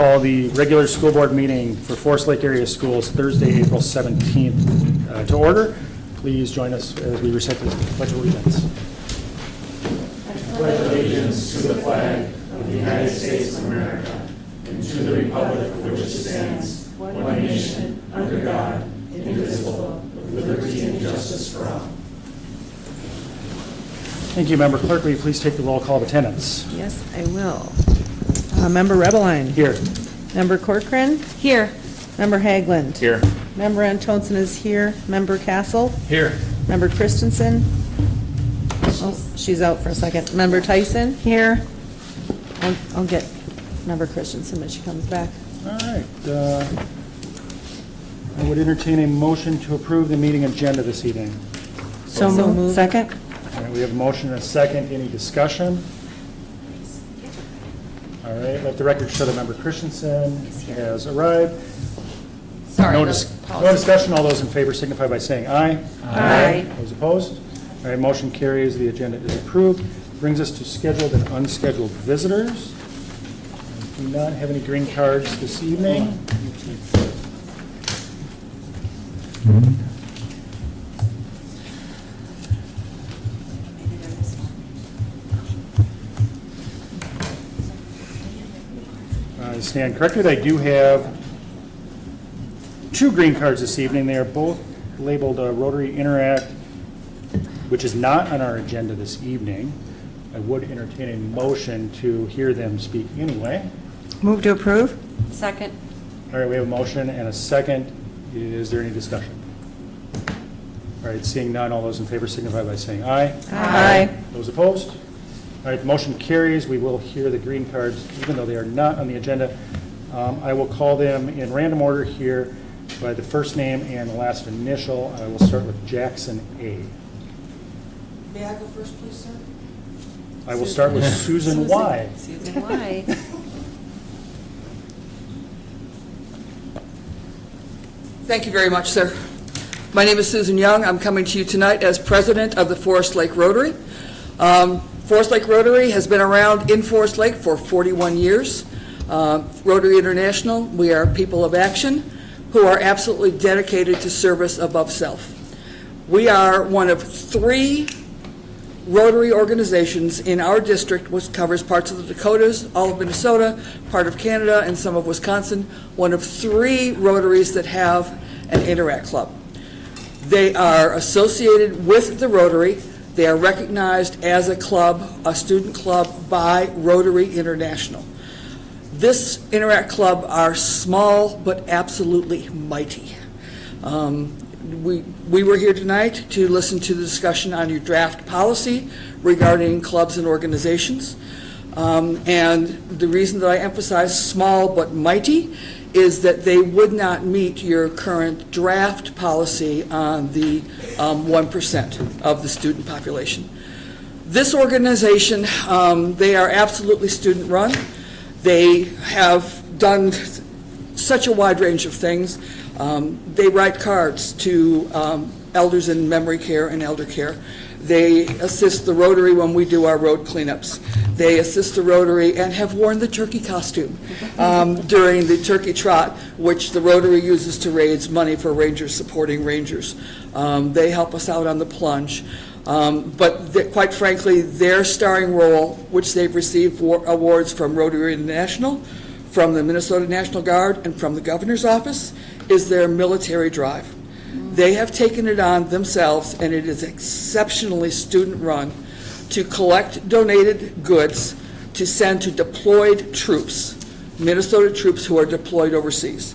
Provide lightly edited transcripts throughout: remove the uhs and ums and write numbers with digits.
Call the regular school board meeting for Forest Lake Area Schools Thursday, April 17th to order. Please join us as we recite the Pledge of Allegiance. I pledge allegiance to the flag of the United States of America and to the republic for which it stands, one nation, under God, indivisible, with liberty and justice for all. Thank you, Member Clerk. Will you please take the roll call of attendance? Yes, I will. Member Rebeline. Here. Member Corcoran. Here. Member Haglund. Here. Member Antonsen is here. Member Castle. Here. Member Christensen. Oh, she's out for a second. Member Tyson. Here. I'll get Member Christensen when she comes back. All right. I would entertain a motion to approve the meeting agenda this evening. So moved. Second. All right, we have a motion and a second. Any discussion? All right, let the record show that Member Christensen has arrived. Sorry. No discussion. All those in favor signify by saying aye. Aye. Those opposed? All right, motion carries. The agenda is approved. Brings us to scheduled and unscheduled visitors. We do not have any green cards this evening. I stand corrected. I do have two green cards this evening. They are both labeled Rotary Interact, which is not on our agenda this evening. I would entertain a motion to hear them speak anyway. Move to approve. Second. All right, we have a motion and a second. Is there any discussion? All right, seeing none, all those in favor signify by saying aye. Aye. Those opposed? All right, the motion carries. We will hear the green cards, even though they are not on the agenda. I will call them in random order here by the first name and the last initial. I will start with Jackson A. May I go first, please, sir? I will start with Susan Y. Susan Y. Thank you very much, sir. My name is Susan Young. I'm coming to you tonight as president of the Forest Lake Rotary. Forest Lake Rotary has been around in Forest Lake for 41 years. Rotary International, we are people of action who are absolutely dedicated to service above self. We are one of three Rotary organizations in our district, which covers parts of the Dakotas, all of Minnesota, part of Canada, and some of Wisconsin, one of three Rotaries that have an Interact Club. They are associated with the Rotary. They are recognized as a club, a student club, by Rotary International. This Interact Club are small but absolutely mighty. We were here tonight to listen to the discussion on your draft policy regarding clubs and organizations. And the reason that I emphasize small but mighty is that they would not meet your current draft policy on the 1% of the student population. This organization, they are absolutely student-run. They have done such a wide range of things. They write cards to elders in memory care and elder care. They assist the Rotary when we do our road cleanups. They assist the Rotary and have worn the turkey costume during the turkey trot, which the Rotary uses to raise money for Rangers supporting Rangers. They help us out on the plunge. But quite frankly, their starring role, which they've received awards from Rotary International, from the Minnesota National Guard, and from the governor's office, is their military drive. They have taken it on themselves, and it is exceptionally student-run, to collect donated goods to send to deployed troops, Minnesota troops who are deployed overseas.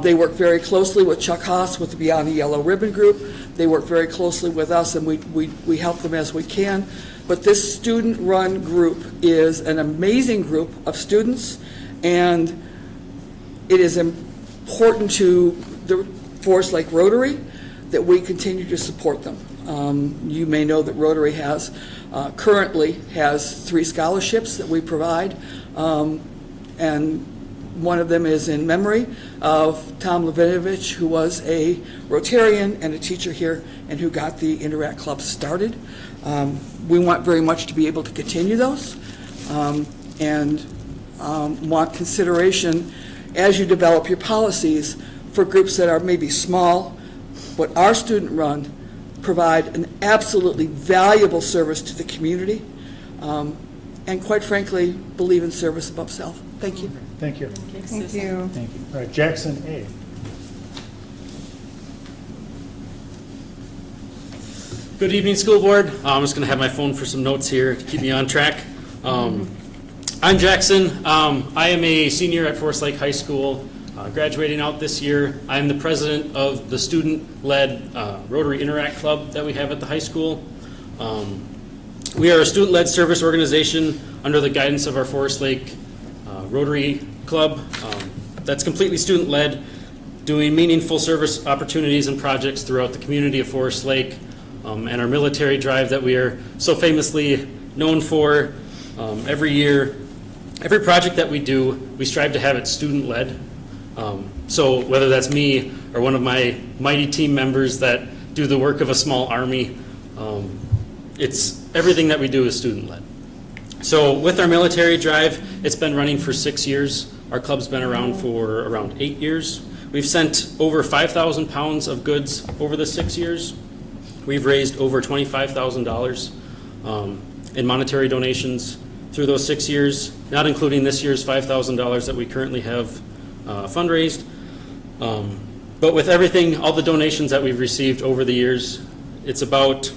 They work very closely with Chuck Haas with the Beyond the Yellow Ribbon Group. They work very closely with us, and we help them as we can. But this student-run group is an amazing group of students, and it is important to the Forest Lake Rotary that we continue to support them. You may know that Rotary currently has 3 scholarships that we provide, and one of them is in memory of Tom Levinovich, who was a Rotarian and a teacher here and who got the Interact Club started. We want very much to be able to continue those. And want consideration as you develop your policies for groups that are maybe small, but are student-run, provide an absolutely valuable service to the community, and quite frankly, believe in service above self. Thank you. Thank you. Thank you. Thank you. All right, Jackson A. Good evening, school board. I'm just going to have my phone for some notes here to keep me on track. I'm Jackson. I am a senior at Forest Lake High School, graduating out this year. I'm the president of the student-led Rotary Interact Club that we have at the high school. We are a student-led service organization under the guidance of our Forest Lake Rotary Club that's completely student-led, doing meaningful service opportunities and projects throughout the community of Forest Lake, and our military drive that we are so famously known for. Every year, every project that we do, we strive to have it student-led. So whether that's me or one of my mighty team members that do the work of a small army, it's everything that we do is student-led. So with our military drive, it's been running for 6 years. Our club's been around for around 8 years. We've sent over 5,000 pounds of goods over the 6 years. We've raised over $25,000 in monetary donations through those 6 years, not including this year's $5,000 that we currently have fundraised. But with everything, all the donations that we've received over the years, it's about,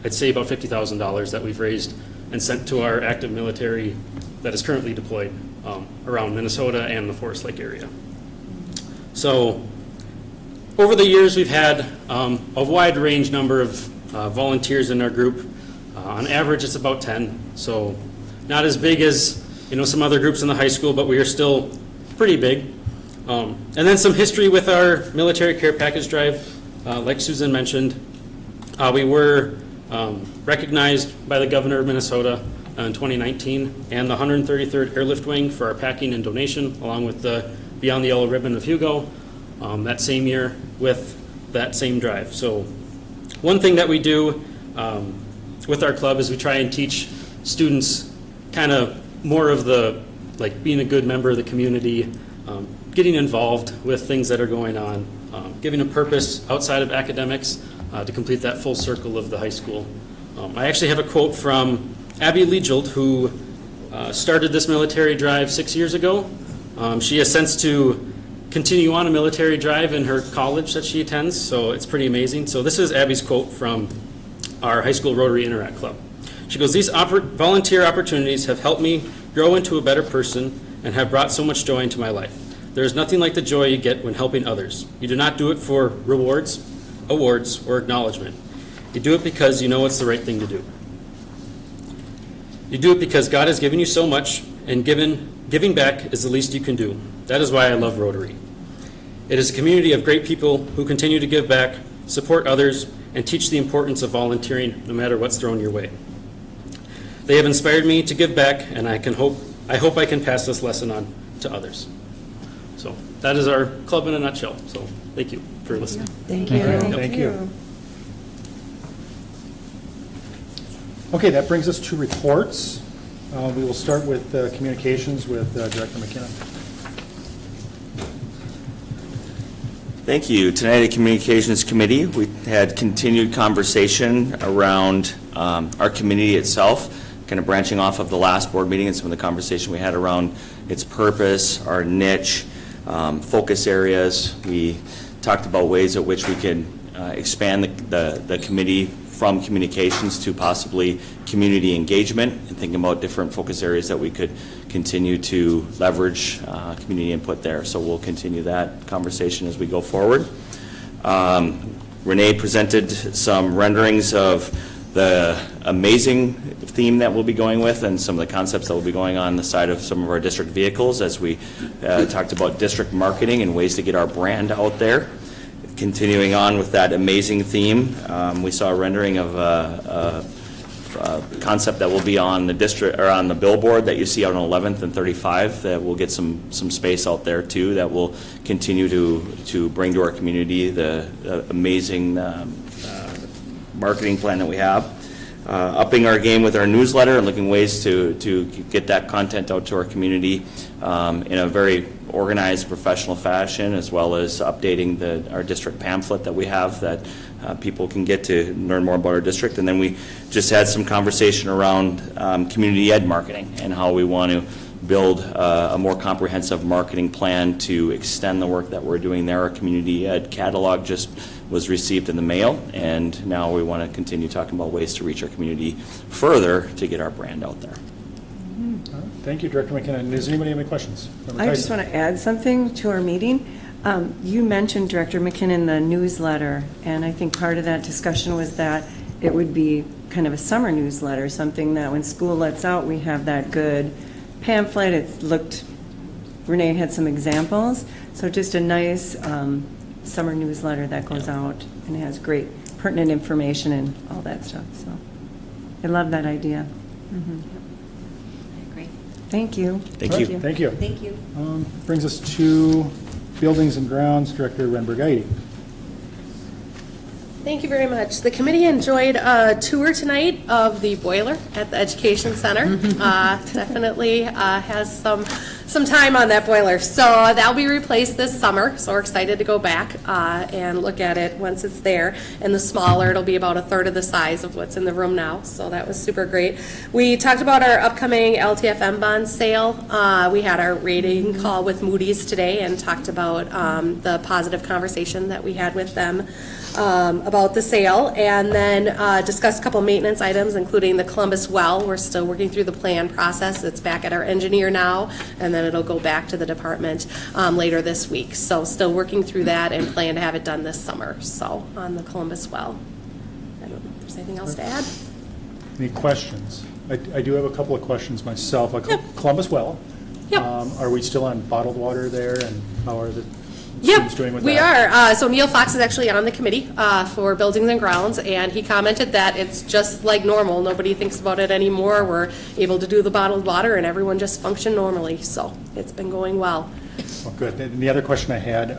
I'd say about $50,000 that we've raised and sent to our active military that is currently deployed around Minnesota and the Forest Lake area. So over the years, we've had a wide range number of volunteers in our group. On average, it's about 10, so not as big as some other groups in the high school, but we are still pretty big. And then some history with our military care package drive. Like Susan mentioned, we were recognized by the governor of Minnesota in 2019 and the 133rd Airlift Wing for our packing and donation, along with the Beyond the Yellow Ribbon of Hugo that same year with that same drive. So one thing that we do with our club is we try and teach students kind of more of the, like, being a good member of the community, getting involved with things that are going on, giving a purpose outside of academics to complete that full circle of the high school. I actually have a quote from Abby Leigeld, who started this military drive 6 years ago. She has since to continue on a military drive in her college that she attends, so it's pretty amazing. So this is Abby's quote from our high school Rotary Interact Club. She goes, "These volunteer opportunities have helped me grow into a better person and have brought so much joy into my life. There is nothing like the joy you get when helping others. You do not do it for rewards, awards, or acknowledgement. You do it because you know it's the right thing to do. You do it because God has given you so much, and giving back is the least you can do. That is why I love Rotary. It is a community of great people who continue to give back, support others, and teach the importance of volunteering no matter what's thrown your way. They have inspired me to give back, and I hope I can pass this lesson on to others." So that is our club in a nutshell. So thank you for listening. Thank you. Thank you. Okay, that brings us to reports. We will start with communications with Director McKinnon. Thank you. Tonight at Communications Committee, we had continued conversation around our community itself, kind of branching off of the last board meeting and some of the conversation we had around its purpose, our niche, focus areas. We talked about ways at which we can expand the committee from communications to possibly community engagement, and thinking about different focus areas that we could continue to leverage community input there. So we'll continue that conversation as we go forward. Renee presented some renderings of the amazing theme that we'll be going with and some of the concepts that will be going on the side of some of our district vehicles as we talked about district marketing and ways to get our brand out there. Continuing on with that amazing theme, we saw a rendering of a concept that will be on the district or on the billboard that you see out on 11th and 35. That will get some space out there too. That will continue to bring to our community the amazing marketing plan that we have. upping our game with our newsletter and looking ways to get that content out to our community in a very organized, professional fashion, as well as updating our district pamphlet that we have that people can get to learn more about our district. And then we just had some conversation around community ed marketing and how we want to build a more comprehensive marketing plan to extend the work that we're doing there. Our community ed catalog just was received in the mail, and now we want to continue talking about ways to reach our community further to get our brand out there. Thank you, Director McKinnon. Does anybody have any questions? Member I just Tyson? want to add something to our meeting. You mentioned, Director McKinnon, the newsletter, and I think part of that discussion was that it would be kind of a summer newsletter, something that when school lets out, we have that good pamphlet. It looked, Renee had some examples, so just a nice summer newsletter that goes out and has great pertinent information and all that stuff, so I love that idea. I agree. Thank you. Thank you. Thank you. Thank you. Brings us to Buildings and Grounds, Director Renberg. Thank you very much. The committee enjoyed a tour tonight of the boiler at the Education Center. Definitely has some time on that boiler. So that'll be replaced this summer, so we're excited to go back and look at it once it's there. And the smaller, it'll be about a third of the size of what's in the room now, so that was super great. We talked about our upcoming LTFM bond sale. We had our rating call with Moody's today and talked about the positive conversation that we had with them about the sale, and then discussed a couple maintenance items, including the Columbus well. We're still working through the plan process. It's back at our engineer now, and then it'll go back to the department later this week. So still working through that and plan to have it done this summer, so on the Columbus well. I don't know if there's anything else to add. Any questions? I do have a couple of questions myself. Columbus Well. Yep. Are we still on bottled water there, and how are the Yep, students doing with that? we are. So Neil Fox is actually on the committee for Buildings and Grounds, and he commented that it's just like normal. Nobody thinks about it anymore. We're able to do the bottled water, and everyone just function normally. So it's been going well. Well, good. And the other question I had,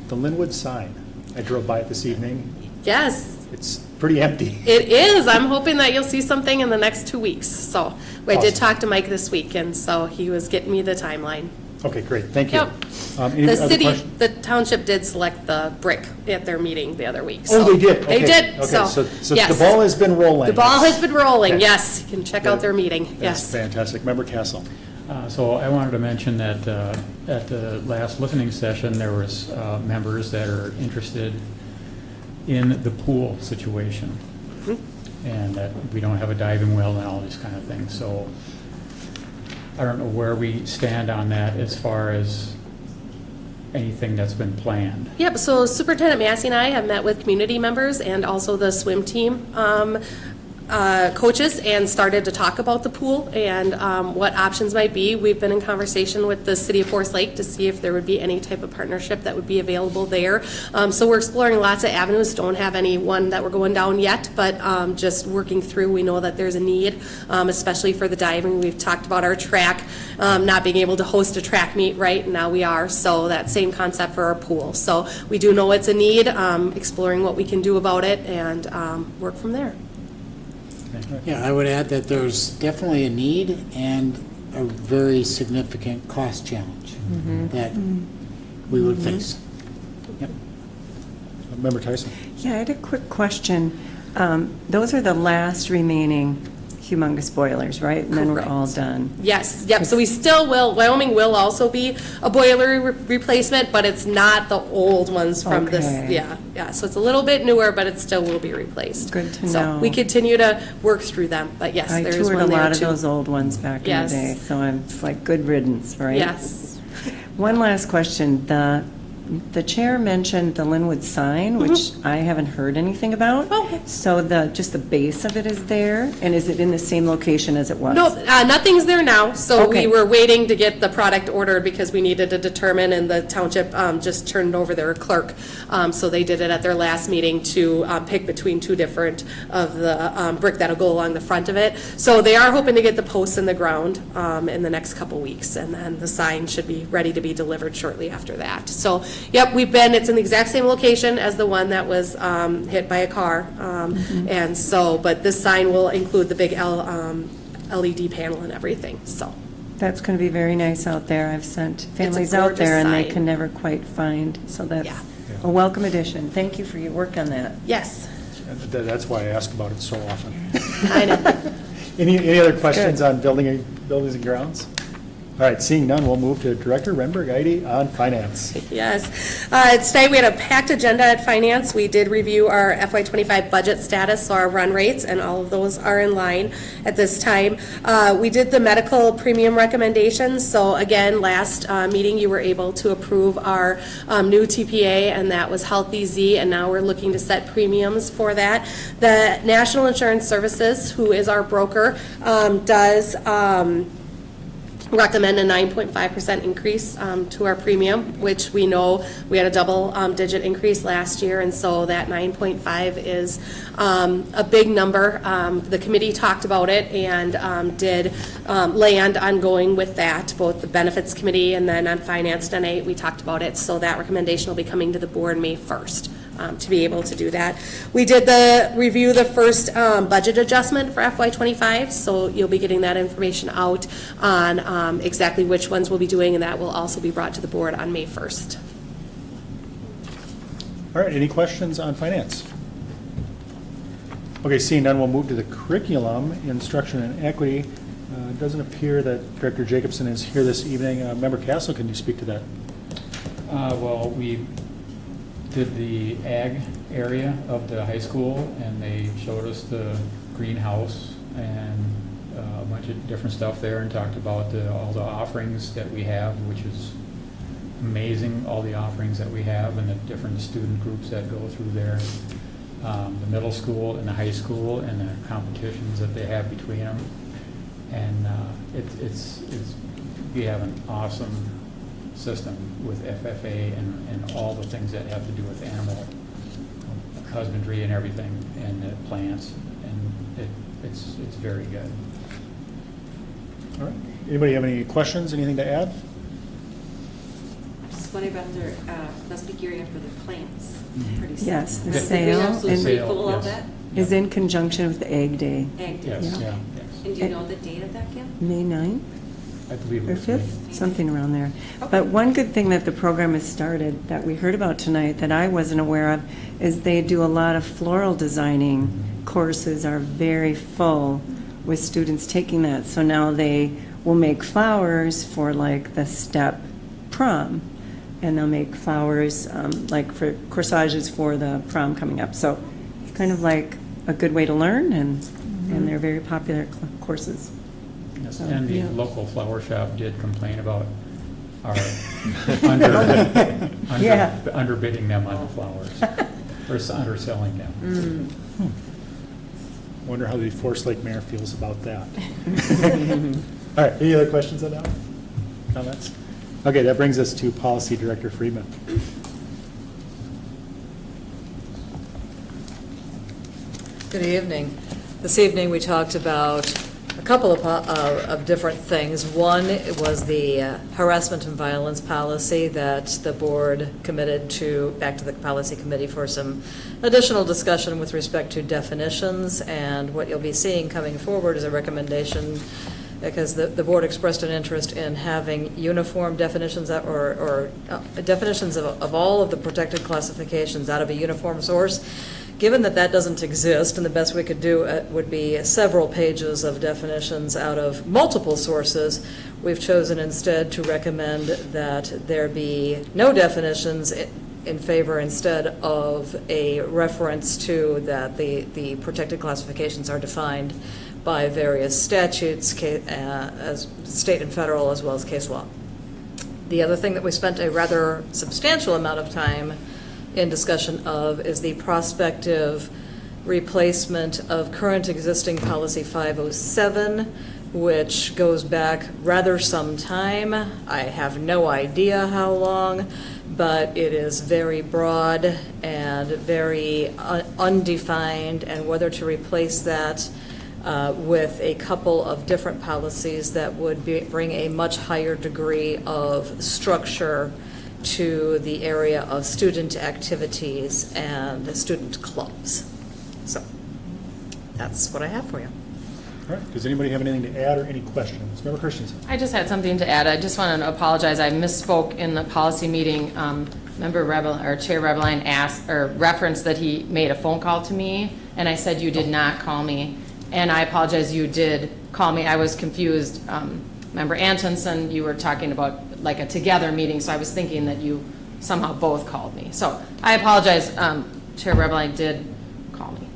the Linwood sign. I drove by it this evening. Yes, It's pretty empty. it is. I'm hoping that you'll see something in the next 2 weeks. So I did Awesome. talk to Mike this week, and so he was getting me the timeline. Okay, great. Thank you. Yep. Any The other city, questions? the township did select the brick at their meeting the other week. Oh, so they did? They Okay. did, Okay, so, the yes. ball has been rolling. The ball has been rolling, Okay. yes. You can check out their meeting, That's yes. fantastic. Member Castle. So I wanted to mention that at the last listening session, there was members that are interested in the pool situation. And that we don't have a diving well and all these kind of things. So I don't know where we stand on that as far as anything that's been planned. Yep, so Superintendent Massey and I have met with community members and also the swim team coaches and started to talk about the pool and what options might be. We've been in conversation with the city of Forest Lake to see if there would be any type of partnership that would be available there. So we're exploring lots of avenues, don't have any one that we're going down yet, but just working through. We know that there's a need, especially for the diving. We've talked about our track, not being able to host a track meet, right? Now we are, so that same concept for our pool. So we do know it's a need, exploring what we can do about it and work from there. Yeah, I would add that there's definitely a need and a very significant cost challenge that we would face. Member Tyson. Yeah, I had a quick question. Those are the last remaining humongous boilers, right? And then we're all done. Yes, yep, so we still will, Wyoming will also be a boiler replacement, but it's not the old ones from this, Okay. yeah, so it's a little bit newer, but it still will be replaced. Good to So know. we continue to work through them, but yes, I there is toured a one there lot of too. those old ones back in the Yes. day, so I'm, it's like good riddance, right? Yes. One last question. The chair mentioned the Linwood sign, which I haven't heard anything about. Mm-hmm. Okay. So just the base of it is there, and is it in the same location as it was? No, nothing's there now, so we Okay. were waiting to get the product ordered because we needed to determine, and the township just turned over their clerk. So they did it at their last meeting to pick between two different of the brick that'll go along the front of it. So they are hoping to get the posts in the ground in the next couple weeks, and then the sign should be ready to be delivered shortly after that. So yep, it's in the exact same location as the one that was hit by a car. And so, but this sign will include the big LED panel and everything, so. That's going to be very nice out there. I've sent families out gorgeous there and they sign. can never quite find, so that's Yeah. a welcome addition. Thank you for your work on that. Yes, That's why I ask about it so often. I know. Any other questions on buildings and grounds? All right, seeing none, we'll move to Director Renberg-Eide on finance. Yes. Tonight, we had a packed agenda at Finance. We did review our FY25 budget status, so our run rates, and all of those are in line at this time. We did the medical premium recommendations. So again, last meeting, you were able to approve our new TPA, and that was Healthy Z, and now we're looking to set premiums for that. The National Insurance Services, who is our broker, does recommend a 9.5% increase to our premium, which we know we had a double-digit increase last year, and so that 9.5 is a big number. The committee talked about it and did land on going with that, both the Benefits Committee and then on Finance tonight, we talked about it, so that recommendation will be coming to the board May 1st. To be able to do that. We did review the first budget adjustment for FY25, so you'll be getting that information out on exactly which ones we'll be doing, and that will also be brought to the board on May 1st. All right, any questions on finance? Okay, seeing none, we'll move to the curriculum, instruction and equity. It doesn't appear that Director Jacobson is here this evening. Member Castle, can you speak to that? Well, we did the ag area of the high school, and they showed us the greenhouse and a bunch of different stuff there, and talked about all the offerings that we have, which is amazing, all the offerings that we have and the different student groups that go through there. The middle school and the high school and the competitions that they have between them. And we have an awesome system with FFA and all the things that have to do with animal husbandry and everything, and the plants, and it's very good. All right, anybody have any questions, anything to add? Just wondering about their, must be gearing up for the plants pretty soon. Yes, the The sale greenhouse was is- pretty Sale, full of yes. that? Is in conjunction with the Egg Day, Egg Yes, days. yeah, And do you know the date of that, Kim? May 9th I believe or it was me. 5th, something around there. But one good thing that the program has started, that we heard about tonight, that I wasn't aware of, is they do a lot of floral designing. Courses are very full with students taking that. So now they will make flowers for like the STEP prom, and they'll make flowers like for corsages for the prom coming up. So it's kind of like a good way to learn, and they're very popular courses. Yes, So, and the yeah. local flower shop did complain about our Yeah. underbidding them on the flowers, or underselling them. Wonder how the Forest Lake Mayor feels about that. All right, any other questions on that one? Comments? Okay, that brings us to Policy Director Friedman. Good evening. This evening, we talked about a couple of different things. One was the harassment and violence policy that the board committed to, back to the policy committee for some additional discussion with respect to definitions. And what you'll be seeing coming forward is a recommendation, because the board expressed an interest in having uniform definitions or definitions of all of the protected classifications out of a uniform source. Given that that doesn't exist, and the best we could do would be several pages of definitions out of multiple sources, we've chosen instead to recommend that there be no definitions in favor instead of a reference to that the protected classifications are defined by various statutes, as state and federal, as well as case law. The other thing that we spent a rather substantial amount of time in discussion of is the prospective replacement of current existing policy 507, which goes back rather some time. I have no idea how long, but it is very broad and very undefined, and whether to replace that with a couple of different policies that would bring a much higher degree of structure to the area of student activities and student clubs. So that's what I have for you. All right, does anybody have anything to add or any questions? Member Christensen? I just had something to add. I just want to apologize. I misspoke in the policy meeting. Member Chair Rebelline asked or referenced that he made a phone call to me, and I said you did not call me. And I apologize, you did call me. I was confused. Member Antonsen, you were talking about like a together meeting, so I was thinking that you somehow both called me. So I apologize. Chair Rebelline did call me.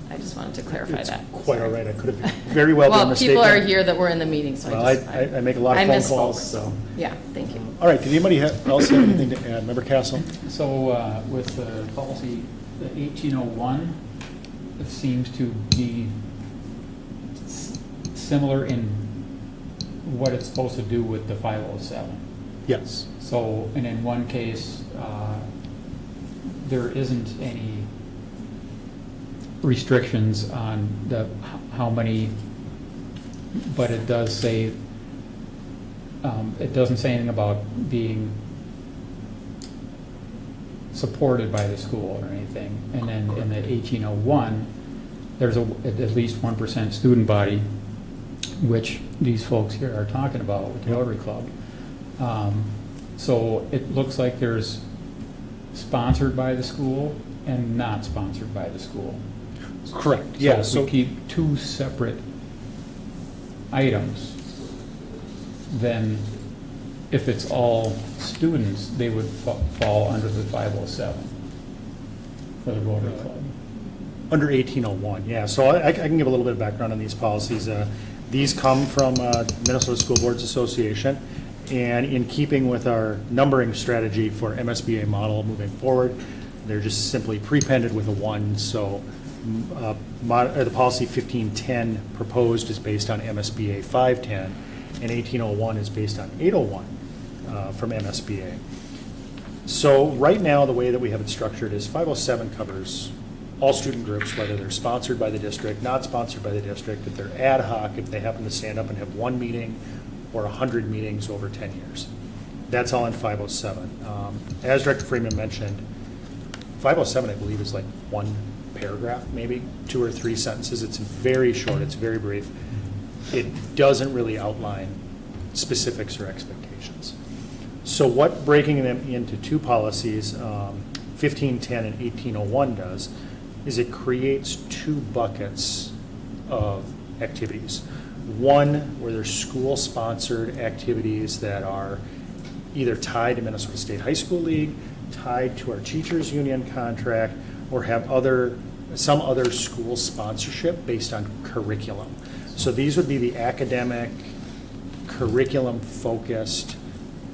I just wanted to clarify It's that. quite all right. I could have very well been Well, mistaken. people are here that were in the meeting, so Well, I just. I make a lot of I phone misspoke, calls, so. Yeah, thank you. All right, did anybody else have anything to add? Member Castle? So with the policy, the 1801, it seems to be similar in what it's supposed to do with the 507. Yes. So, and in one case, there isn't any restrictions on how many, but it does say, it doesn't say anything about being supported by the school or anything. And then in the 1801, there's at least 1% student body, which these folks here are talking about with the Rotary Club. So it looks like there's sponsored by the school and not sponsored by the school. Correct, So yeah. if So we keep two separate items, then if it's all students, they would fall under the 507 for the Rotary Club. under 1801, yeah. So I can give a little bit of background on these policies. These come from Minnesota School Boards Association, and in keeping with our numbering strategy for MSBA model moving forward, they're just simply prepended with a 1. So the policy 1510 proposed is based on MSBA 510, and 1801 is based on 801 from MSBA. So right now, the way that we have it structured is 507 covers all student groups, whether they're sponsored by the district, not sponsored by the district, if they're ad hoc, if they happen to stand up and have 1 meeting or 100 meetings over 10 years. That's all in 507. As Director Freeman mentioned, 507, I believe, is like 1 paragraph, maybe 2 or 3 sentences. It's very short, it's very brief. It doesn't really outline specifics or expectations. So what breaking them into 2 policies, 1510 and 1801 does, is it creates 2 buckets of activities. One, where there's school-sponsored activities that are either tied to Minnesota State High School League, tied to our teachers' union contract, or have some other school sponsorship based on curriculum. So these would be the academic, curriculum-focused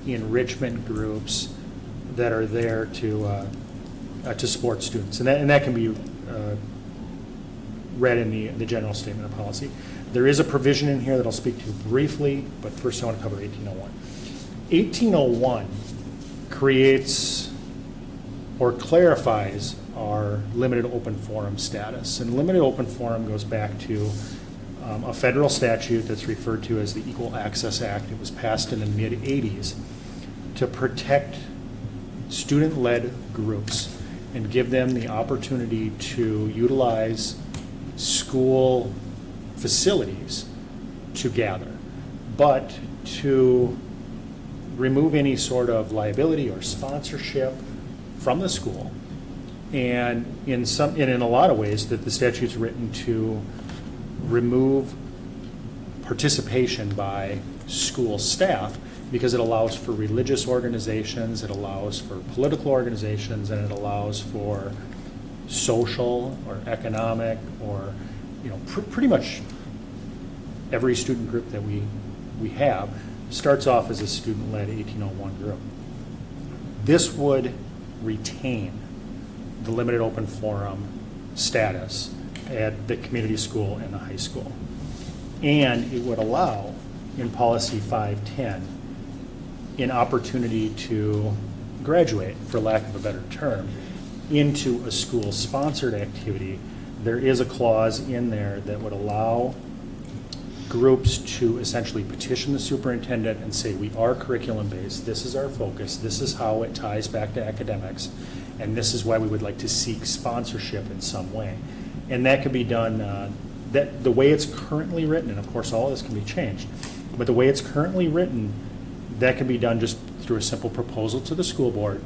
enrichment groups that are there to support students. And that can be read in the general statement of policy. There is a provision in here that I'll speak to briefly, but first I want to cover 1801. 1801 creates or clarifies our limited open forum status. And limited open forum goes back to a federal statute that's referred to as the Equal Access Act. It was passed in the mid-'80s to protect student-led groups and give them the opportunity to utilize school facilities to gather, but to remove any sort of liability or sponsorship from the school. And in a lot of ways that the statute's written to remove participation by school staff, because it allows for religious organizations, it allows for political organizations, and it allows for social or economic or, pretty much every student group that we have starts off as a student-led 1801 group. This would retain the limited open forum status at the community school and the high school. And it would allow, in policy 510, an opportunity to graduate, for lack of a better term, into a school-sponsored activity. There is a clause in there that would allow groups to essentially petition the superintendent and say, we are curriculum-based, this is our focus, this is how it ties back to academics, and this is why we would like to seek sponsorship in some way. And that could be done, that the way it's currently written, and of course, all of this can be changed, but the way it's currently written, that can be done just through a simple proposal to the school board,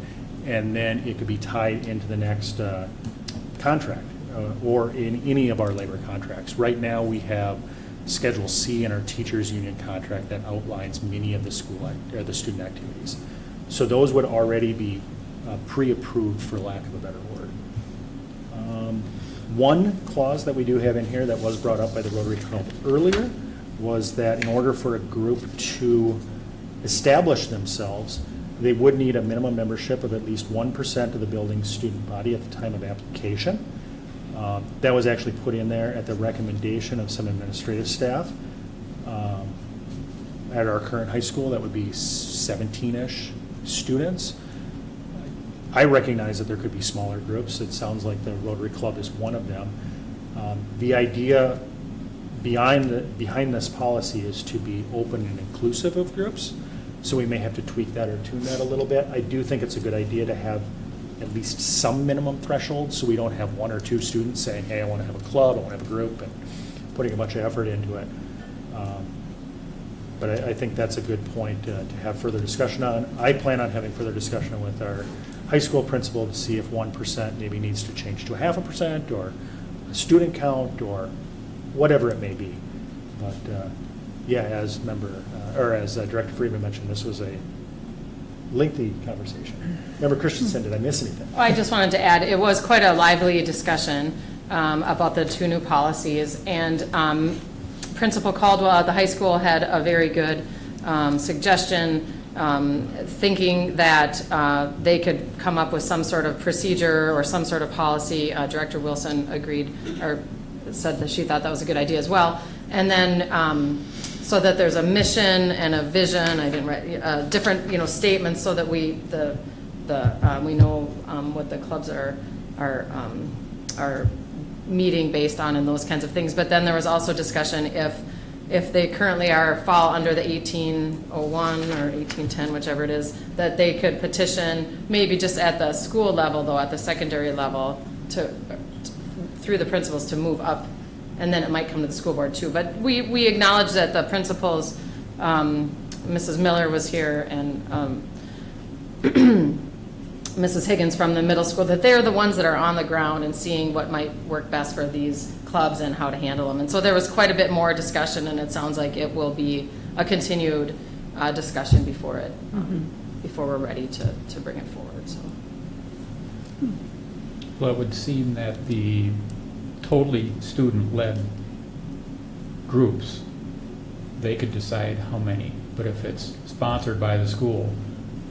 and then it could be tied into the next contract, or in any of our labor contracts. Right now, we have Schedule C in our teachers' union contract that outlines many of the the student activities. So those would already be pre-approved, for lack of a better word. One clause that we do have in here that was brought up by the Rotary Club earlier was that in order for a group to establish themselves, they would need a minimum membership of at least 1% of the building's student body at the time of application. That was actually put in there at the recommendation of some administrative staff. At our current high school, that would be 17-ish students. I recognize that there could be smaller groups. It sounds like the Rotary Club is one of them. The idea behind this policy is to be open and inclusive of groups, so we may have to tweak that or tune that a little bit. I do think it's a good idea to have at least some minimum threshold, so we don't have one or two students saying, hey, I want to have a club, I want to have a group, and putting a bunch of effort into it. But I think that's a good point to have further discussion on. I plan on having further discussion with our high school principal to see if 1% maybe needs to change to 0.5%, or a student count, or whatever it may be. But yeah, as Director Friedman mentioned, this was a lengthy conversation. Member Christensen, did I miss anything? I just wanted to add, it was quite a lively discussion about the two new policies, and Principal Caldwell at the high school had a very good suggestion, thinking that they could come up with some sort of procedure or some sort of policy. Director Wilson agreed, or said that she thought that was a good idea as well. And then so that there's a mission and a vision. I didn't write different statements so that we know what the clubs are meeting based on, and those kinds of things. But then there was also discussion if they currently fall under the 1801 or 1810, whichever it is, that they could petition maybe just at the school level, though at the secondary level, through the principals to move up, and then it might come to the school board too. But we acknowledge that the principals, Mrs. Miller was here, and Mrs. Higgins from the middle school, that they're the ones that are on the ground and seeing what might work best for these clubs and how to handle them. And so there was quite a bit more discussion, and it sounds like it will be a continued discussion before we're ready to bring it forward. So. Well, it would seem that the totally student-led groups, they could decide how many. But if it's sponsored by the school,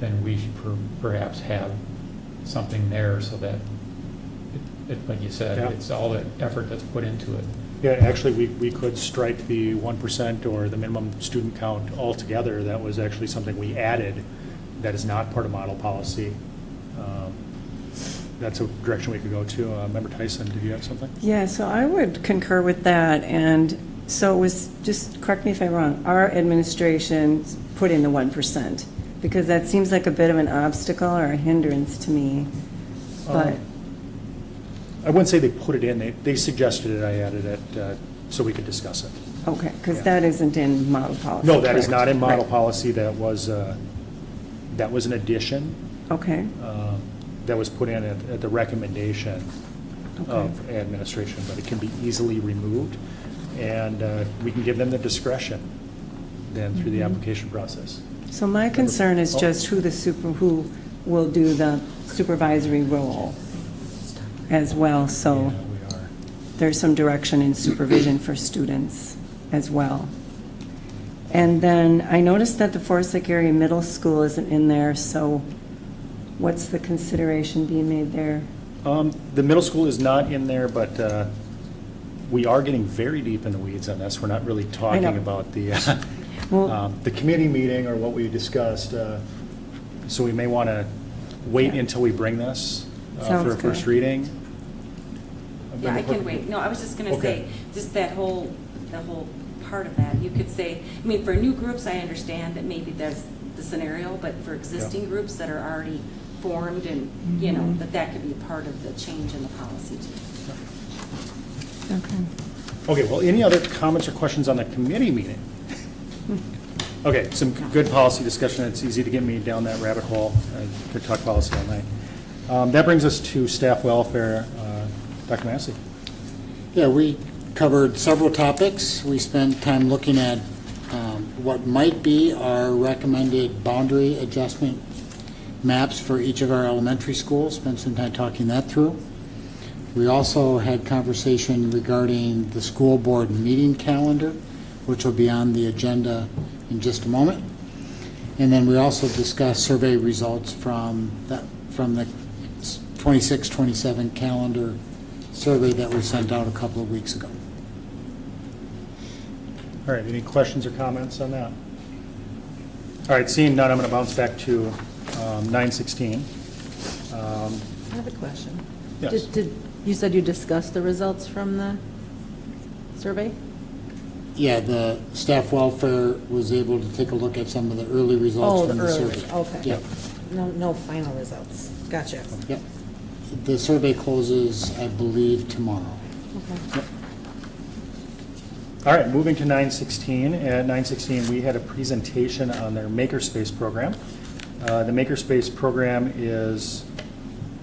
then we should perhaps have something there so that, like you said, Yeah. it's all the effort that's put into it. Yeah, actually, we could strike the 1% or the minimum student count altogether. That was actually something we added that is not part of model policy. That's a direction we could go to. Member Tyson, did you have something? Yeah, so I would concur with that. And so it was, just correct me if I'm wrong, our administration put in the 1%, because that seems like a bit of an obstacle or a hindrance to me. But I wouldn't say they put it in. They suggested it. I added it so we could discuss it. okay, because Yeah. that isn't in model policy. No, that is correct? not in model Right. policy. That was an addition Okay, that was put in at the recommendation Okay. of administration, but it can be easily removed, and we can give them the discretion then through the application process. so my concern is just who will do the supervisory role as well, so Yeah, we are. there's some direction in supervision for students as well. And then I noticed that the Forest Lake Area Middle School isn't in there, so what's the consideration being made there? The middle school is not in there, but we are getting very deep in the weeds on this. We're not really talking know. about Well, the committee meeting or what we discussed. So we may want to wait Yeah. until we bring this for Sounds a first good. reading. Yeah, I can wait. No, I was just going to Okay. say, just that whole part of that. You could say, I mean, for new groups, I understand that maybe there's the scenario, but for existing groups that are already formed and, you know, that could be part of the change in the policy too. Okay. Okay, well, any other comments or questions on the committee meeting? Okay, some good policy discussion. It's easy to get me down that rabbit hole. I could talk policy all night. That brings us to staff welfare. Dr. Massey. Yeah, we covered several topics. We spent time looking at what might be our recommended boundary adjustment maps for each of our elementary schools, spent some time talking that through. We also had conversation regarding the school board meeting calendar, which will be on the agenda in just a moment. And then we also discussed survey results from the 26-27 calendar survey that we sent out a couple of weeks ago. All right, any questions or comments on that? All right, seeing none, I'm going to bounce back to 916. I have a question. Yes. You said you discussed the results from the survey? Yeah, the staff welfare was able to take a look at some of the early results from the survey. Okay. Yep. No final results. Gotcha. Yep. The survey closes, I believe, tomorrow. Okay. All right, moving to 916. At 916, we had a presentation on their Makerspace program. The Makerspace program is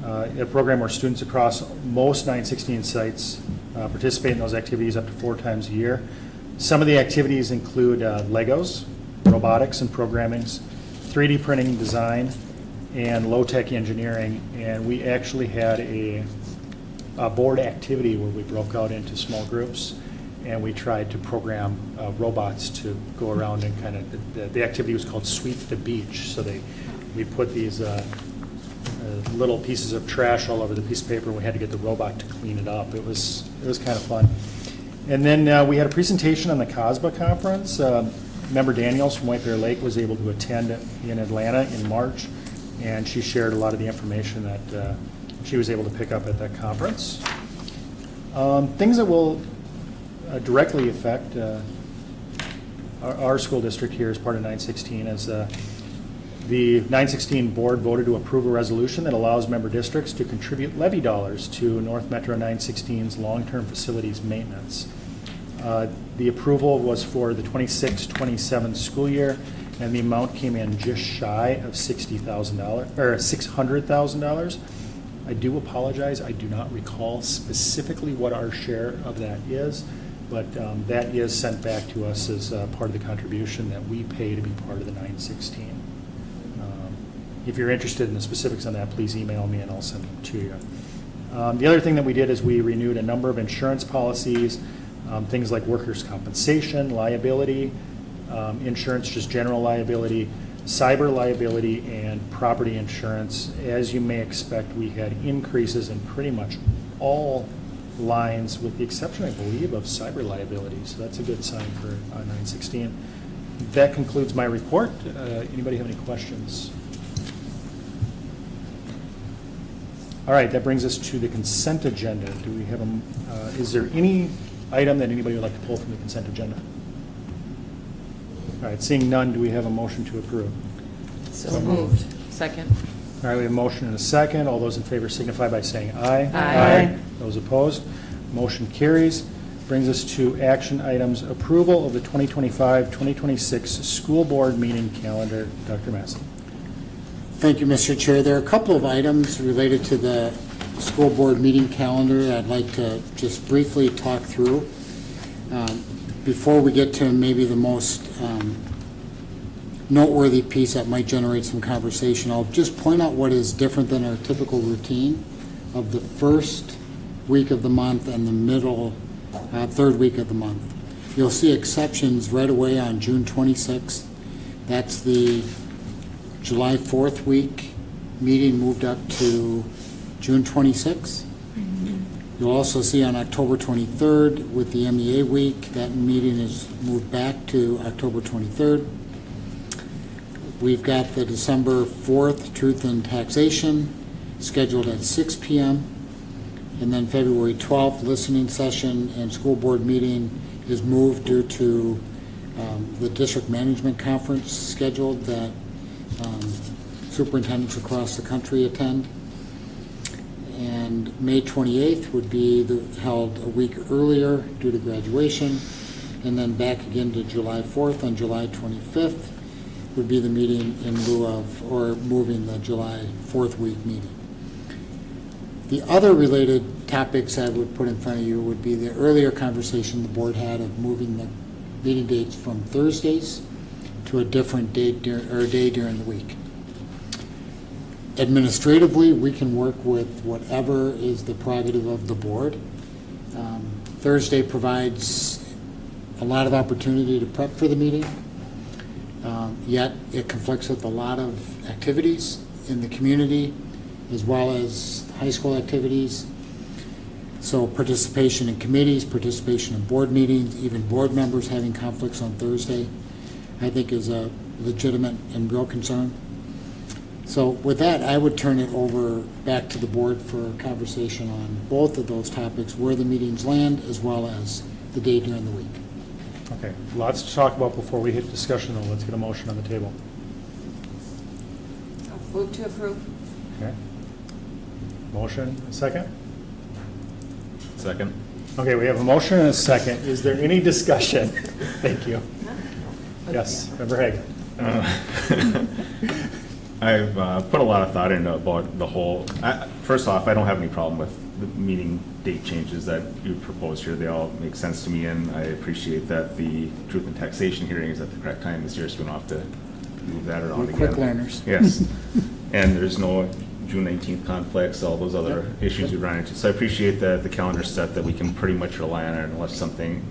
a program where students across most 916 sites participate in those activities up to 4 times a year. Some of the activities include Legos, robotics and programming, 3D printing, design, and low-tech engineering. And we actually had a board activity where we broke out into small groups and we tried to program robots to go around and kind of, the activity was called Sweep the Beach. So we put these little pieces of trash all over the piece of paper and we had to get the robot to clean it up. It was kind of fun. And then we had a presentation on the COSBA conference. Member Daniels from White Bear Lake was able to attend in Atlanta in March, and she shared a lot of the information that she was able to pick up at that conference. Things that will directly affect our school district here as part of 916 is the 916 board voted to approve a resolution that allows member districts to contribute levy dollars to North Metro 916's long-term facilities maintenance. The approval was for the 26-27 school year, and the amount came in just shy of $60,000 or $600,000. I do apologize. I do not recall specifically what our share of that is, but that is sent back to us as part of the contribution that we pay to be part of the 916. If you're interested in the specifics on that, please email me and I'll send it to you. The other thing that we did is we renewed a number of insurance policies, things like workers' compensation, liability, insurance, just general liability, cyber liability, and property insurance. As you may expect, we had increases in pretty much all lines with the exception, I believe, of cyber liability. So that's a good sign for 916. That concludes my report. Anybody have any questions? All right, that brings us to the consent agenda. Do we have is there any item that anybody would like to pull from the consent agenda? All right, seeing none, do we have a motion to approve? So moved. Second. All right, we have a motion and a second. All those in favor signify by saying aye. Aye. Those opposed, motion carries. Brings us to action items, approval of the 2025-2026 school board meeting calendar. Dr. Massey. Thank you, Mr. Chair. There are a couple of items related to the school board meeting calendar I'd like to just briefly talk through. Before we get to maybe the most noteworthy piece that might generate some conversation, I'll just point out what is different than our typical routine of the first week of the month and the middle third week of the month. You'll see exceptions right away on June 26th. That's the July 4th week meeting moved up to June 26th. You'll also see on October 23rd with the MEA week, that meeting is moved back to October 23rd. We've got the December 4th Truth and Taxation scheduled at 6 p.m. And then February 12th listening session and school board meeting is moved due to the district management conference scheduled that superintendents across the country attend. And May 28th would be held a week earlier due to graduation, and then back again to July 4th. On July 25th would be the meeting in lieu of, or moving the July 4th week meeting. The other related topics I would put in front of you would be the earlier conversation the board had of moving the meeting dates from Thursdays to a different date or day during the week. Administratively, we can work with whatever is the prerogative of the board. Thursday provides a lot of opportunity to prep for the meeting, yet it conflicts with a lot of activities in the community as well as high school activities. So participation in committees, participation in board meetings, even board members having conflicts on Thursday, I think is a legitimate and real concern. So with that, I would turn it over back to the board for a conversation on both of those topics, where the meetings land, as well as the day during the week. Okay, lots to talk about before we hit discussion, though. Let's get a motion on the table. Move to approve. Okay. Motion, a second? Second. Okay, we have a motion and a second. Is there any discussion? Thank you. Yes, Member Hagan. I've put a lot of thought into about the whole, first off, I don't have any problem with the meeting date changes that you proposed here. They all make sense to me, and I appreciate that the truth and taxation hearing is at the correct time this year, so we don't have to move that around We're again. quick learners. Yes. And there's no June 19th conflicts, all those other issues we run into. So I appreciate that the calendar's set, that we can pretty much rely on it unless something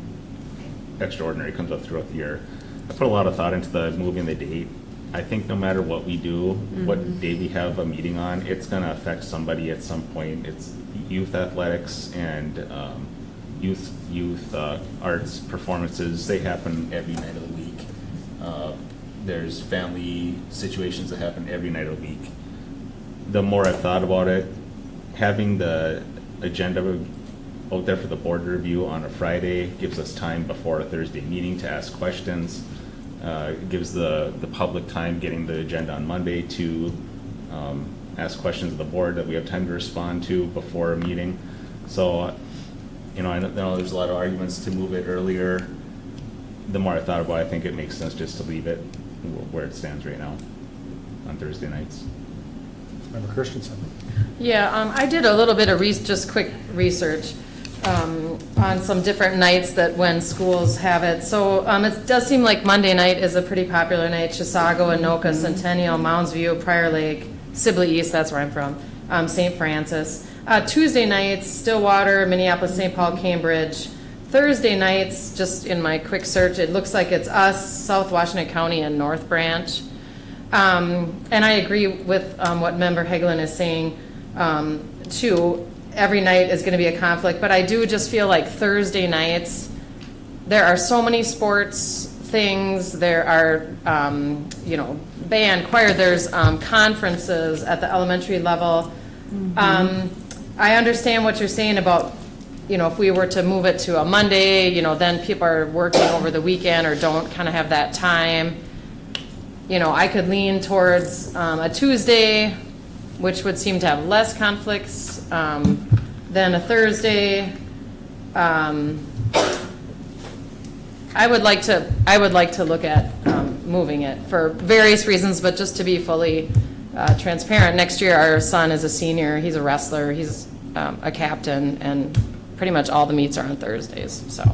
extraordinary comes up throughout the year. I put a lot of thought into the moving the date. I think no matter what we do, what day we have a meeting on, it's going to affect somebody at some point. It's youth athletics and youth arts performances. They happen every night of the week. There's family situations that happen every night of the week. The more I've thought about it, having the agenda out there for the board to review on a Friday gives us time before a Thursday meeting to ask questions. Gives the public time getting the agenda on Monday to ask questions of the board that we have time to respond to before a meeting. So, I know there's a lot of arguments to move it earlier. The more I thought about it, I think it makes sense just to leave it where it stands right now on Thursday nights. Member Christensen. Yeah, I did a little bit of just quick research on some different nights that when schools have it. So it does seem like Monday night is a pretty popular night. Chisago, Anoka, Centennial, Mounds View, Prior Lake, Sibley East, that's where I'm from, St. Francis. Tuesday nights, Stillwater, Minneapolis, St. Paul, Cambridge. Thursday nights, just in my quick search, it looks like it's us, South Washington County, and North Branch. And I agree with what Member Hegelin is saying, too. Every night is going to be a conflict, but I do just feel like Thursday nights, there are so many sports things, there are, band, choir, there's conferences at the elementary level. I understand what you're saying about, if we were to move it to a Monday, then people are working over the weekend or don't kind of have that time. I could lean towards a Tuesday, which would seem to have less conflicts than a Thursday. I would like to look at moving it for various reasons, but just to be fully transparent. Next year, our son is a senior. He's a wrestler. He's a captain, and pretty much all the meets are on Thursdays. So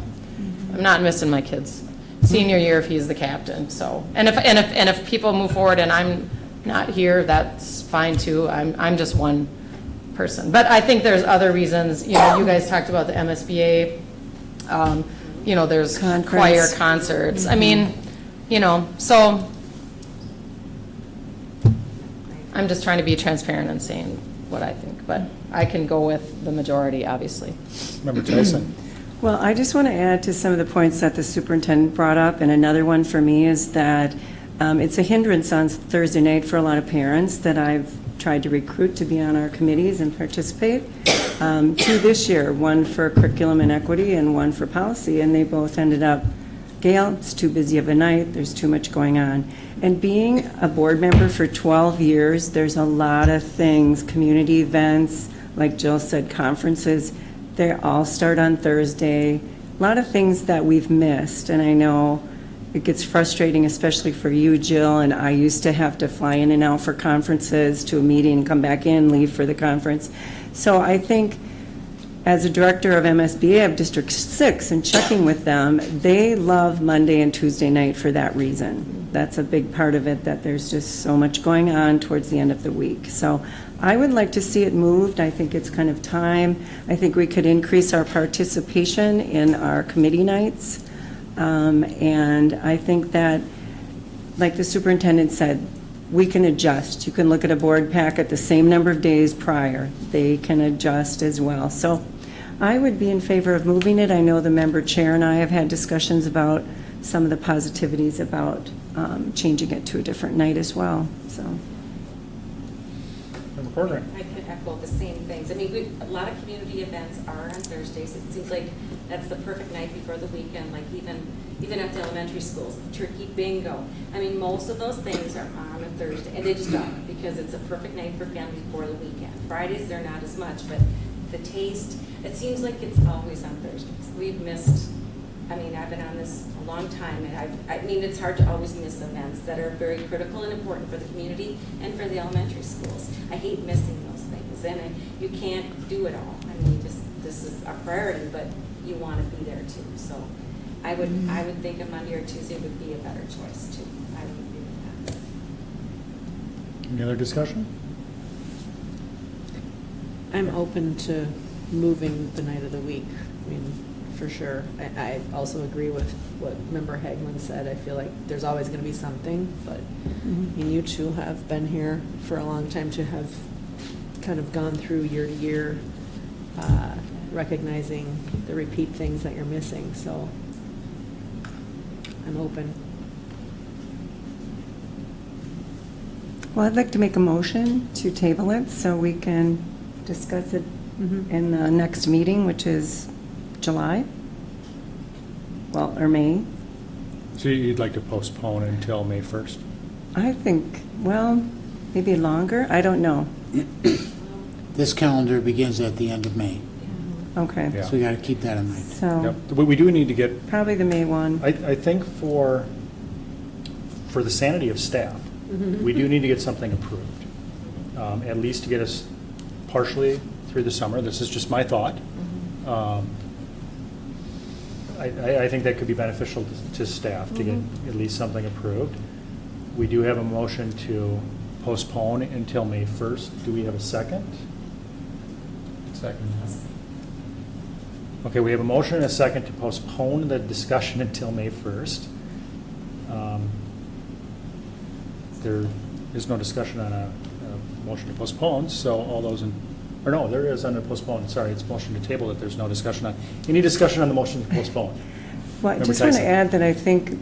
I'm not missing my kid's senior year if he's the captain. So and if people move forward and I'm not here, that's fine too. I'm just one person. But I think there's other reasons. You guys talked about the MSBA. There's Conference. choir concerts. I mean, so I'm just trying to be transparent and saying what I think. But I can go with the majority, obviously. Member Tyson. Well, I just want to add to some of the points that the superintendent brought up, and another one for me is that it's a hindrance on Thursday night for a lot of parents that I've tried to recruit to be on our committees and participate. 2 this year, one for curriculum and equity and one for policy, and they both ended up, Gail, it's too busy of a night, there's too much going on. And being a board member for 12 years, there's a lot of things, community events, like Jill said, conferences, they all start on Thursday. A lot of things that we've missed, and I know it gets frustrating, especially for you, Jill, and I used to have to fly in and out for conferences, to a meeting, come back in, leave for the conference. So I think as a director of MSBA of District 6 and checking with them, they love Monday and Tuesday night for that reason. That's a big part of it, that there's just so much going on towards the end of the week. So I would like to see it moved. I think it's kind of time. I think we could increase our participation in our committee nights. And I think that, like the superintendent said, we can adjust. You can look at a board packet the same number of days prior. They can adjust as well. So I would be in favor of moving it. I know the member chair and I have had discussions about some of the positivities about changing it to a different night as well, so. Member Corcoran. I could echo the same things. I mean, a lot of community events are on Thursdays. It seems like that's the perfect night before the weekend, like even at the elementary schools, turkey bingo. I mean, most of those things are on a Thursday, and they just are, because it's a perfect night for family before the weekend. Fridays, they're not as much, but the taste, it seems like it's always on Thursdays. We've missed, I mean, I've been on this a long time, and I mean, it's hard to always miss events that are very critical and important for the community and for the elementary schools. I hate missing those things, and you can't do it all. I mean, this is our priority, but you want to be there too. So I would think a Monday or Tuesday would be a better choice too. I would agree with that. Any other discussion? I'm open to moving the night of the week, I mean, for sure. I also agree with what Member Hagman said. I feel like there's always going to be something, but I mean, you two have been here for a long time to have kind of gone through year to year, recognizing the repeat things that you're missing, so I'm open. Well, I'd like to make a motion to table it so we can discuss it in the next meeting, which is July, well, or May. So you'd like to postpone until May 1st? I think, well, maybe longer, I don't know. This calendar begins at the end of May, Okay, Yeah. so we got to keep that in mind. so Yep. But we do need to get, probably the May one. I think for the sanity of staff, we do need to get something approved, at least to get us partially through the summer. This is just my thought. I think that could be beneficial to staff to get at least something approved. We do have a motion to postpone until May 1st. Do we have a second? Second. Okay, we have a motion and a second to postpone the discussion until May 1st. There is no discussion on a motion to postpone, so all those in, or no, there is on a postpone, sorry, it's motion to table that there's no discussion on. Any discussion on the motion to postpone? Well, I Member just want to Tyson. add that I think,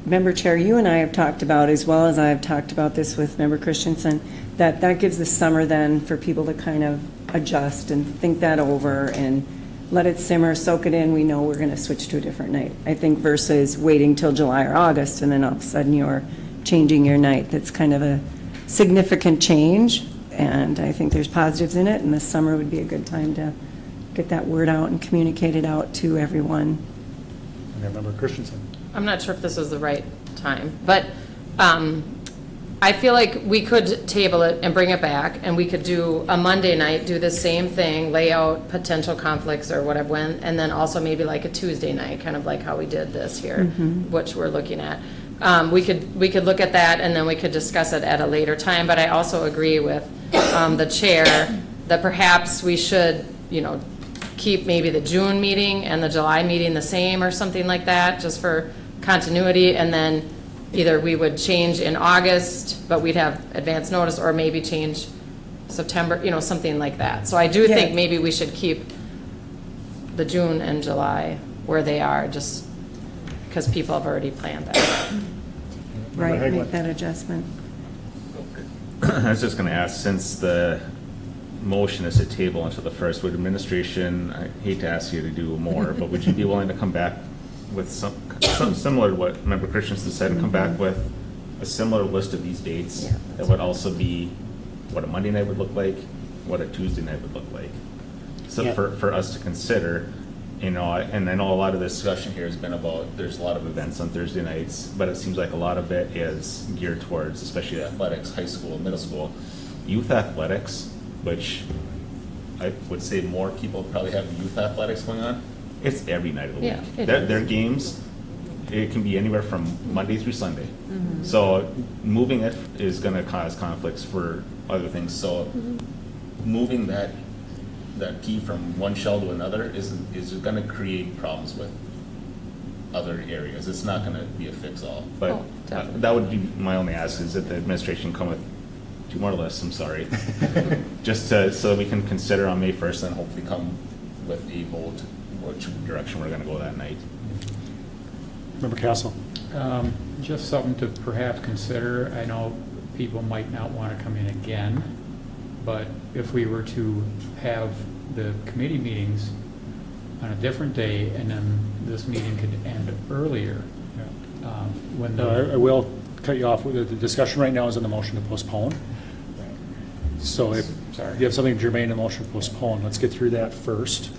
Member Chair, you and I have talked about, as well as I have talked about this with Member Christensen, that gives the summer then for people to kind of adjust and think that over and let it simmer, soak it in. We know we're going to switch to a different night. I think versus waiting till July or August and then all of a sudden you're changing your night. That's kind of a significant change, and I think there's positives in it, and the summer would be a good time to get that word out and communicate it out to everyone. And then Member Christensen. I'm not sure if this is the right time, but I feel like we could table it and bring it back, and we could do a Monday night, do the same thing, lay out potential conflicts or whatever, and then also maybe like a Tuesday night, kind of like how we did this here, which we're looking at. We could look at that, and then we could discuss it at a later time, but I also agree with the chair that perhaps we should, keep maybe the June meeting and the July meeting the same or something like that, just for continuity, and then either we would change in August, but we'd have advance notice, or maybe change September, something like that. So I do Yeah. think maybe we should keep the June and July where they are, just because people have already planned that. Right, Member make Hagman. that adjustment. I was just going to ask, since the motion is to table until the first, would administration, I hate to ask you to do more, but would you be willing to come back with some similar to what Member Christensen said, and come back with a similar list of these dates Yeah, that would also be what a Monday night would look like, what a Tuesday night would look like? So Yeah. for us to consider, you know, and I know a lot of the discussion here has been about, there's a lot of events on Thursday nights, but it seems like a lot of it is geared towards, especially athletics, high school, middle school, youth athletics, which I would say more people probably have youth athletics going on. It's every night of the Yeah, week. it Their is. games, it can be anywhere from Monday through Sunday. So moving it is going to cause conflicts for other things. So moving that key from one shell to another is going to create problems with other areas. It's not going to be a fix-all. But Oh, definitely. that would be my only ask, is that the administration come with 2 more lists, I'm sorry. Just so we can consider on May 1st and hopefully come with a vote which direction we're going to go that night. Member Castle? Just something to perhaps consider. I know people might not want to come in again, but if we were to have the committee meetings on a different day, and then this meeting could end earlier, when No, I the, will cut you off. The discussion right now is on the motion to postpone. So if Sorry. you have something germane to motion to postpone, let's get through that first.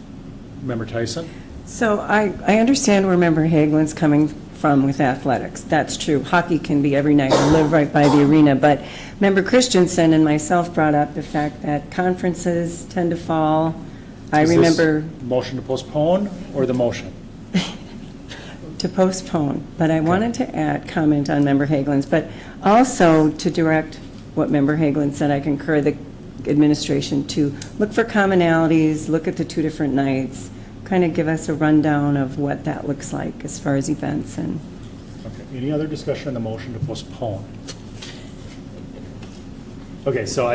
Member Tyson? So I understand where Member Hagelin's coming from with athletics. That's true. Hockey can be every night. I live right by the arena. But Member Christensen and myself brought up the fact that conferences tend to fall. I Is this remember motion to postpone or the motion? to postpone, but I wanted to add comment on Member Hagelin's, but also to direct what Member Hagelin said. I concur the administration to look for commonalities, look at the 2 different nights, kind of give us a rundown of what that looks like as far as events and. Okay, any other discussion on the motion to postpone? Okay, so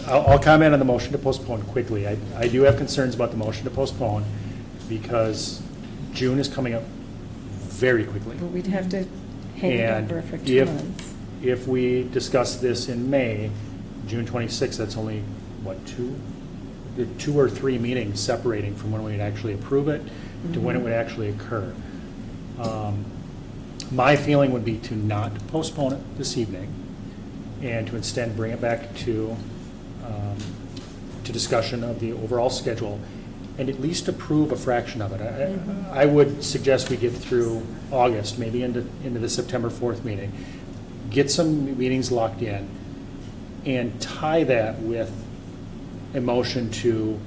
I'll comment on the motion to postpone quickly. I do have concerns about the motion to postpone because June is coming up very quickly. But we'd have to hang it And over for 2 months. if we discuss this in May, June 26th, that's only, what, 2 or 3 meetings separating from when we'd actually approve it to when it would actually occur. My feeling would be to not postpone it this evening and to instead bring it back to discussion of the overall schedule and at least approve a fraction of it. I would suggest we get through August, maybe into the September 4th meeting, get some meetings locked in, and tie that with a motion to,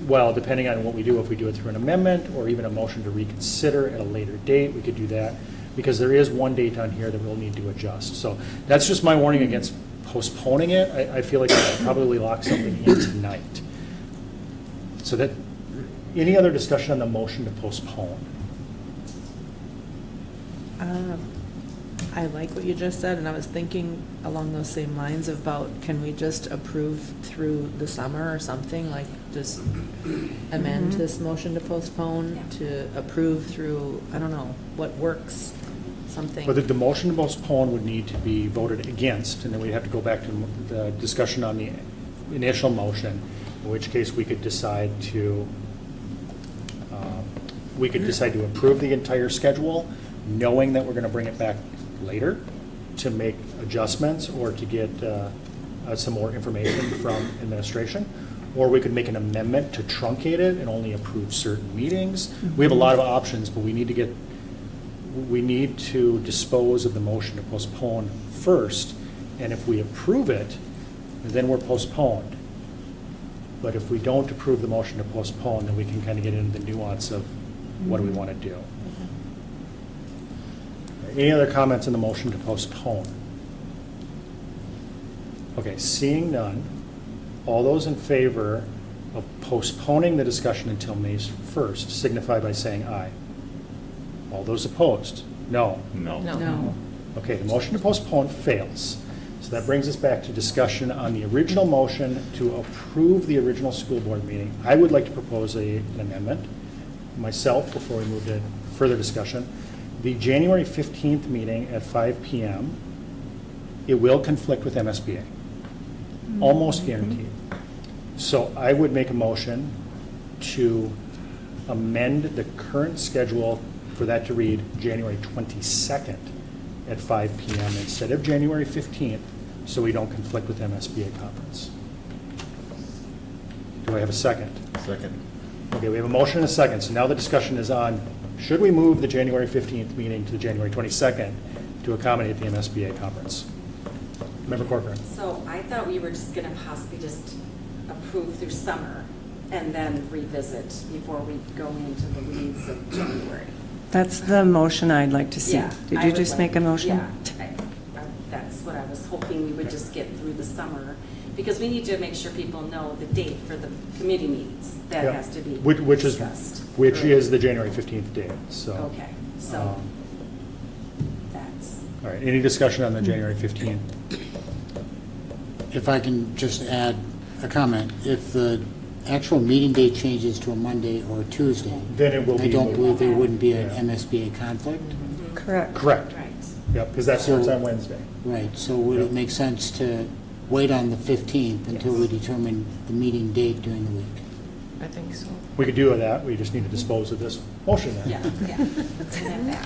well, depending on what we do, if we do it through an amendment or even a motion to reconsider at a later date, we could do that, because there is one date on here that we'll need to adjust. So that's just my warning against postponing it. I feel like I should probably lock something in tonight. So that, any other discussion on the motion to postpone? I like what you just said, and I was thinking along those same lines about, can we just approve through the summer or something? Like, just amend this motion to postpone to approve through, I don't know, what works, something. But the motion to postpone would need to be voted against, and then we'd have to go back to the discussion on the initial motion, in which case we could decide to approve the entire schedule, knowing that we're going to bring it back later to make adjustments or to get some more information from administration. Or we could make an amendment to truncate it and only approve certain meetings. We have a lot of options, but we need to dispose of the motion to postpone first. And if we approve it, then we're postponed. But if we don't approve the motion to postpone, then we can kind of get into the nuance of what do we want to do. Any other comments on the motion to postpone? Okay, seeing none, all those in favor of postponing the discussion until May 1st signify by saying aye. All those opposed? No. No. No. Okay, the motion to postpone fails. So that brings us back to discussion on the original motion to approve the original school board meeting. I would like to propose an amendment myself before we move to further discussion. The January 15th meeting at 5 p.m. it will conflict with MSBA. Almost guaranteed. So I would make a motion to amend the current schedule for that to read January 22nd at 5 PM instead of January 15th, so we don't conflict with MSBA conference. Do I have a second? Second. Okay, we have a motion and a second, so now the discussion is on, should we move the January 15th meeting to the January 22nd to accommodate the MSBA conference? Member Corcoran? So I thought we were just gonna possibly just approve through summer and then revisit before we go into the weeds of January. That's the motion I'd like to see. Yeah, Did I you would just like- make a motion? Yeah, that's what I was hoping we would just get through the summer, because we need to make sure people know the date for the committee meetings. That Yeah. has to be Which is, discussed. which is the January 15th date, so. Okay, so um, that's, All right, any discussion on the January 15th? If I can just add a comment, if the actual meeting date changes to a Monday or a Tuesday, Then it will I be. don't moved. believe there wouldn't be an Yeah. MSBA conflict. Correct. Correct. right. Yep, because that starts on Wednesday. Right, so would it make sense to wait on the 15th until we determine the meeting date during the week? I think so. We could do that, we just need to dispose of this motion then. Yeah, yeah. And that back.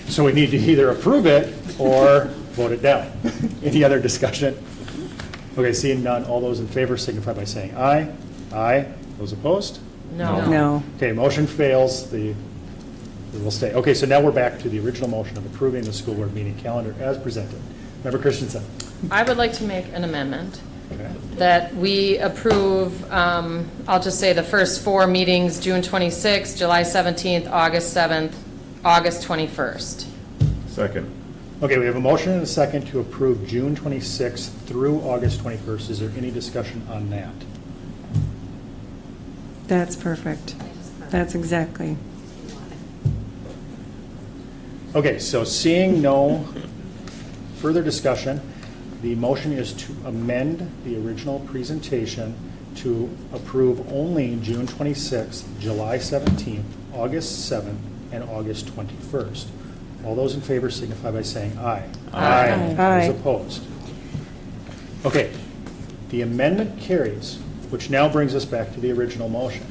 So we need to either approve it or vote it down. Any other discussion? Okay, seeing none, all those in favor signify by saying aye. Aye. Those opposed? No. No. Okay, motion fails, it will stay. Okay, so now we're back to the original motion of approving the school board meeting calendar as presented. Member Christensen? I would like to make an amendment Okay. that we approve, I'll just say the first 4 meetings, June 26th, July 17th, August 7th, August 21st. Second. Okay, we have a motion and a second to approve June 26th through August 21st. Is there any discussion on that? That's perfect. That's exactly. Okay, so seeing no further discussion, the motion is to amend the original presentation to approve only June 26th, July 17th, August 7th, and August 21st. All those in favor signify by saying aye. Aye. Aye. Those opposed? Okay, the amendment carries, which now brings us back to the original motion.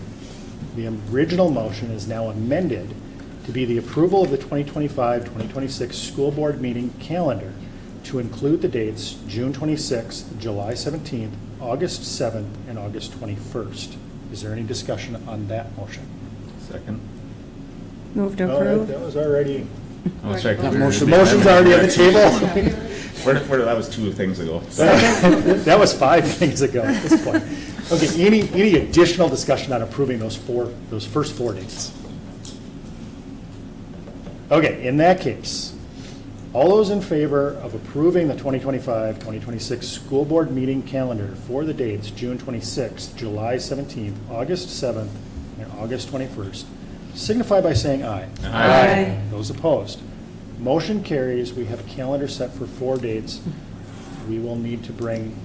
The original motion is now amended to be the approval of the 2025-2026 school board meeting calendar to include the dates June 26th, July 17th, August 7th, and August 21st. Is there any discussion on that motion? Second. Move to All right, approve? that was already, Oh, that's right, 'cause That we motion- the were- motion's already on the table. That was 2 things ago. That was 5 things ago at this point. Okay, any additional discussion on approving those first 4 dates? Okay, in that case, all those in favor of approving the 2025-2026 school board meeting calendar for the dates June 26th, July 17th, August 7th, and August 21st, signify by saying aye. Aye. Those opposed? Motion carries. We have a calendar set for 4 dates. We will need to bring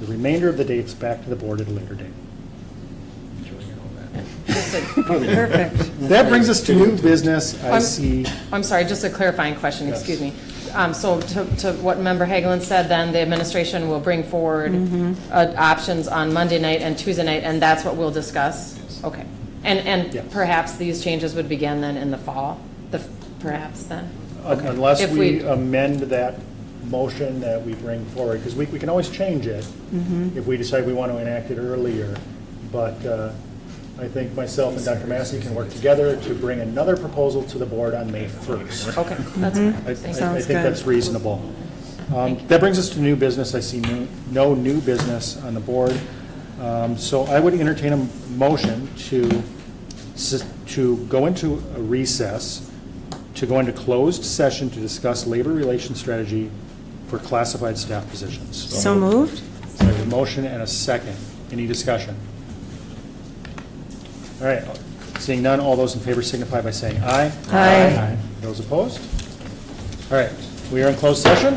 the remainder of the dates back to the board at a later date. Perfect. That brings us to new business. I see, I'm sorry, just a clarifying question, Yes. excuse me. So to what Member Hagelin said, then the administration will bring forward options on Monday night and Tuesday night, and that's what we'll discuss? Okay. And Yes. perhaps these changes would begin then in the fall, perhaps then? unless If we we- amend that motion that we bring forward, because we can always change it if we decide we want to enact it earlier. But I think myself and Dr. Massey can work together to bring another proposal to the board on May 1st. Okay, that's fine. I Sounds think good. that's reasonable. That brings us to new business. I see no new business on the board. So I would entertain a motion to go into a recess, to go into closed session to discuss labor relations strategy for classified staff positions. So moved? So I have a motion and a second. Any discussion? All right, seeing none, all those in favor signify by saying aye. Aye. Those opposed? All right, we are in closed session.